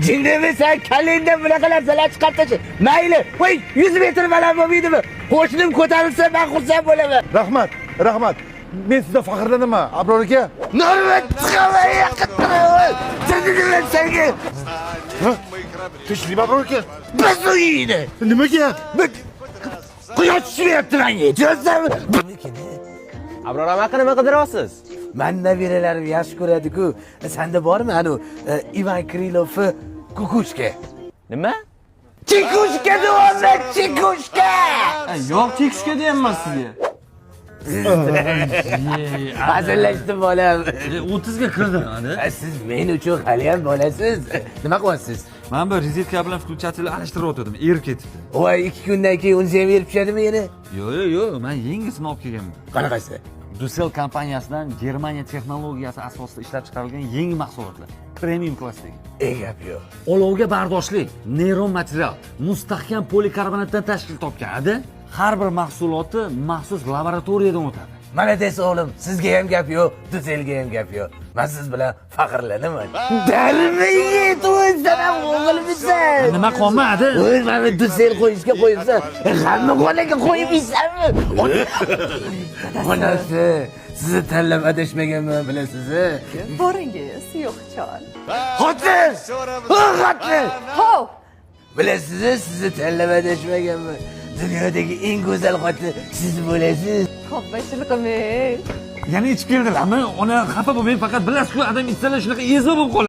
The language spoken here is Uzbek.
Jinglimi sen kalenda bunaqalar zalar chiqartib. Mayli, qo'y 100 metr baland bo'lmaydimi? Qo'shnim ko'tarilsa men xursand bo'laman. Rahmat, rahmat. Men sizdan faxrlanaman, Abror aka. Normat chiqamay yaqintirib. Jinglimi senga. Tinchlikmi Abror aka? Biz uyida. Nimaga? Quyosh tushyapti menga. Ko'rsam. Abror aka nima qidiryapsiz? Men nabiralarim yaxshi ko'radi-ku. Senda bormi anu Ivan Krilovni kukushka? Nima? Chikushka deyapman, chikushka. Yo'q, chekushka deyapman sizga. Hazillashdim bolam. 30 ga kirdim hali. Siz men uchun hali ham bolasiz. Nima qilyapsiz? Men bu rozetka bilan включатель alishtirib o'tirdim, erib ketibdi. Voy, 2 kundan keyin uni ham berib tushadimi yana? Yo'q, men yangisini olib kelganman. Qanaqasi? Dusel kompaniyasidan Germaniya texnologiyasi asosida ishlab chiqarilgan yangi mahsulotlar. Premium klassdagi. Gap yo'q. Olovga bardoshli, neyron material, mustahkam polikarbonatdan tashkil topgan. Har bir mahsuloti maxsus laboratoriyadan o'tadi. Malades o'g'lim, sizga ham gap yo'q, Duselga ham gap yo'q. Men siz bilan faxrlanaman. Darmiga to'ysan ham o'g'ilmisan. Nima qolmadi? Voy, mana Dusel qo'yishga qo'yibsan. Hamma xonaga qo'yib yeysanmi? Onasi, sizni tanlab adashmaganman bilasiz. Boringiz, yo'qjon. Xotin! Xotin! Hov! Bilasiz, sizni tanlab adashmaganman. Dunyodagi eng go'zal xotin siz bo'lasiz. Qopbashilqimi. Yana ichib keldilarmi? Ona xafa bo'lmang, faqat bilasiz-ku, odam ichsalar shunaqa eza bo'lib qoladi.